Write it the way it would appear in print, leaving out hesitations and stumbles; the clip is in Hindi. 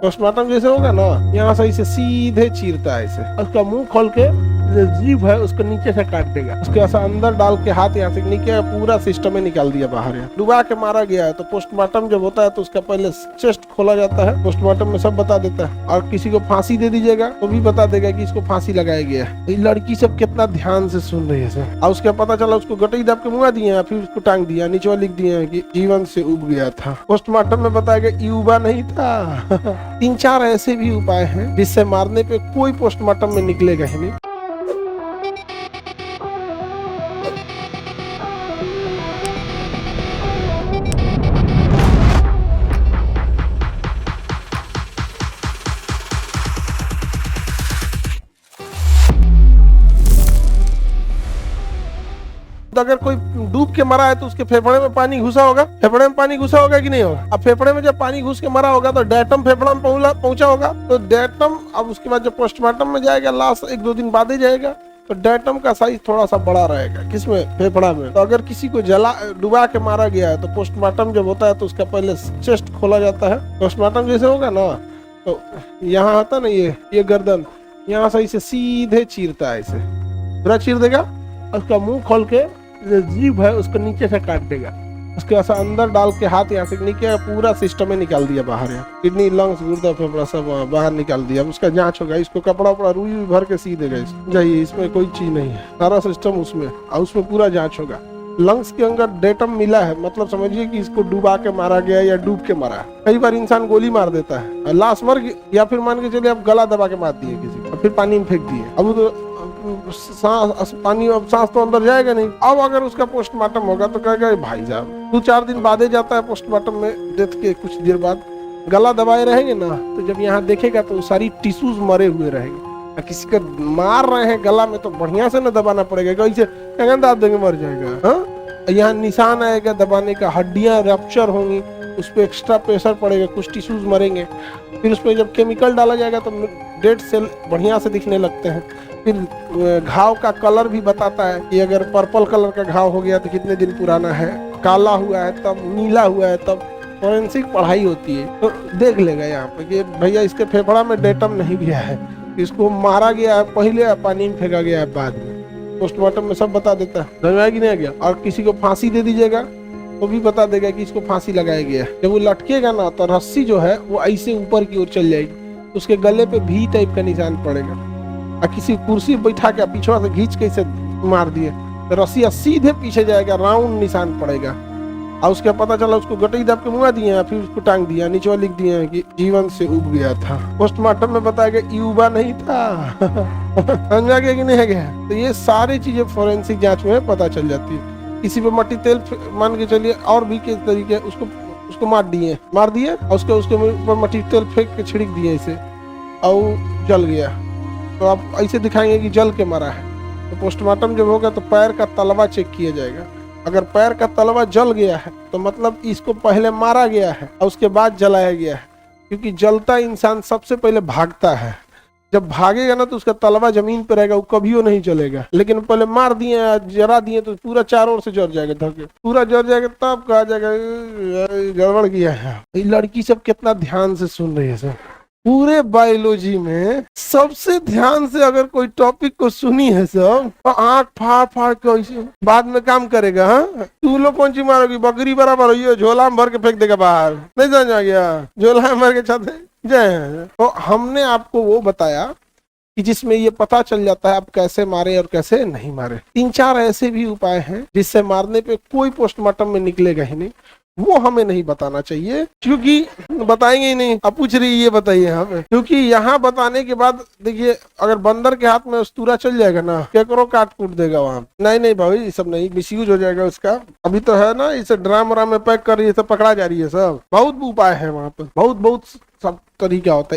पोस्टमार्टम जैसे होगा ना, यहाँ से इसे सीधे चीरता है, इसे उसका मुंह खोल के जो जीभ है उसको नीचे से काट देगा, उसके ऐसा अंदर डाल के हाथ यहाँ से नीचे पूरा सिस्टम में निकाल दिया बाहर, यहाँ डुबा के मारा गया है। तो पोस्टमार्टम जब होता है तो उसका पहले चेस्ट खोला जाता है, पोस्टमार्टम में सब बता देता है। और किसी को फांसी दे दीजिएगा तो भी बता देगा कि इसको फांसी लगाया गया है। ये लड़की सब कितना ध्यान से सुन रही है सर। और उसके पता चला उसको गटई दाब के मुआ दिए, फिर उसको टांग दिया, नीचे लिख दिए कि जीवन से उब गया था। पोस्टमार्टम में बताया गया ये उबा नहीं था। 3-4 ऐसे भी उपाय हैं जिससे मारने पे कोई पोस्टमार्टम में निकलेगा ही नहीं। तो अगर कोई डूब के मरा है तो उसके फेफड़े में पानी घुसा होगा, फेफड़े में पानी घुसा होगा कि नहीं होगा। अब फेफड़े में जब पानी घुस के मरा होगा तो डेटम फेफड़ा में पहुंचा होगा, तो डेटम अब उसके बाद जब पोस्टमार्टम में जाएगा, लास्ट 1-2 दिन बाद ही जाएगा, तो डेटम का साइज थोड़ा सा बड़ा रहेगा। किसमें? फेफड़ा में। तो अगर किसी को डुबा के मारा गया है तो पोस्टमार्टम जब होता है तो उसका पहले चेस्ट खोला जाता है। पोस्टमार्टम जैसे होगा ना, तो यहाँ आता ना ये गर्दन, यहाँ से इसे सीधे चीरता है, इसे पूरा चीर देगा, उसका मुंह खोल के जो जीभ है उसको नीचे से काट देगा, उसके ऐसा अंदर डाल के हाथ यहाँ से नीचे पूरा सिस्टम में निकाल दिया बाहर, यहाँ किडनी, लंग्स, गुर्दा, फेफड़ा सब बाहर निकाल दिया। उसका जांच होगा, इसको कपड़ा उपड़ा रुई भर के सी देगा, जाइए इसमें कोई चीज नहीं है, सारा सिस्टम उसमें, और उसमें पूरा जांच होगा। लंग्स के अंदर डेटम मिला है, मतलब समझिए कि इसको डुबा के मारा गया या डूब के मारा है। कई बार इंसान गोली मार देता है, लाश मर गई, या फिर मान के चलिए आप गला दबा के मार दिए किसी को, फिर पानी में फेंक दिए, अब तो पानी, अब सांस तो अंदर जाएगा नहीं। अब अगर उसका पोस्टमार्टम होगा तो कहेगा भाई साहब 2-4 दिन बाद ही जाता है पोस्टमार्टम में, डेथ के कुछ देर बाद गला दबाए रहेंगे ना, तो जब यहाँ देखेगा तो सारी टिश्यूज मरे हुए रहेंगे। किसी को मार रहे हैं गला में तो बढ़िया से न दबाना पड़ेगा, ऐसे दाब देंगे मर जाएगा। हाँ, यहाँ निशान आएगा दबाने का, हड्डियां रप्चर होंगी, उस पर एक्स्ट्रा प्रेशर पड़ेगा, कुछ टिश्यूज मरेंगे। फिर उसमें जब केमिकल डाला जाएगा तो डेड सेल बढ़िया से दिखने लगते हैं। फिर घाव का कलर भी बताता है कि अगर पर्पल कलर का घाव हो गया तो कितने दिन पुराना है, काला हुआ है तब, नीला हुआ है तब। फोरेंसिक पढ़ाई होती है तो देख लेगा यहाँ पे कि भैया इसके फेफड़ा में डेटम नहीं गया है, इसको मारा गया है पहले या पानी में फेंका गया है बाद में। पोस्टमार्टम में सब बता देता है, समझ में कि नहीं आ गया। और किसी को फांसी दे दीजिएगा तो भी बता देगा कि इसको फांसी लगाया गया है। जब वो लटकेगा ना तो रस्सी जो है वो ऐसे ऊपर की ओर चल जाएगी, उसके गले पे भी टाइप का निशान पड़ेगा। और किसी कुर्सी बैठा के पीछे से खींच के इसे मार दिए तो रस्सी सीधे पीछे जाएगा, राउंड निशान पड़ेगा। और उसके पता चला उसको गटई दाब के मुआ दिए, फिर उसको टांग दिया, नीचे लिख दिए कि जीवन से उब गया था। पोस्टमार्टम में बताया गया ये उबा नहीं था। समझा गया कि नहीं है गया। तो ये सारी चीजें फोरेंसिक जांच में पता चल जाती है। किसी पे मट्टी तेल मान के चलिए और भी किस तरीके उसको मार दिए और उसके ऊपर मट्टी तेल फेंक के छिड़क दिए इसे, और जल गया, तो आप ऐसे दिखाएंगे कि जल के मरा है। तो पोस्टमार्टम जब होगा तो पैर का तलवा चेक किया जाएगा, अगर पैर का तलवा जल गया है तो मतलब इसको पहले मारा गया है और उसके बाद जलाया गया है, क्योंकि जलता इंसान सबसे पहले भागता है। जब भागेगा ना तो उसका तलवा जमीन पर रहेगा, वो कभी नहीं जलेगा। लेकिन पहले मार दिए, जरा दिए तो पूरा चारों ओर से जल जाएगा, धके पूरा जल जाएगा, तब कहा जाएगा गड़बड़ किया है। ये लड़की सब कितना ध्यान से सुन रही है सर। पूरे बायोलॉजी में सबसे ध्यान से अगर कोई टॉपिक को सुनी है सब, तो आंख फाड़ फाड़ के बाद में काम करेगा। हाँ, तू लोग कौन सी मारोगी, बकरी बराबर हो, झोला में भर के फेंक देगा बाहर, नहीं समझ आ गया, झोला में भर के छत जय। तो हमने आपको वो बताया कि जिसमें ये पता चल जाता है आप कैसे मारे और कैसे नहीं मारे। 3-4 ऐसे भी उपाय हैं जिससे मारने पे कोई पोस्टमार्टम में निकलेगा ही नहीं, वो हमें नहीं बताना चाहिए, क्योंकि बताएंगे ही नहीं। अब पूछ रही ये बताइए हमें, क्योंकि यहाँ बताने के बाद देखिए अगर बंदर के हाथ में उस्तूरा चल जाएगा ना, केकरो काट कूट देगा वहाँ। नहीं भाई ये सब नहीं, मिसयूज हो जाएगा उसका। अभी तो है ना, इसे ड्राम व्राम में पैक कर रही है, सब पकड़ा जा रही है, सब बहुत उपाय है वहाँ पे, बहुत सब तरीका होता है।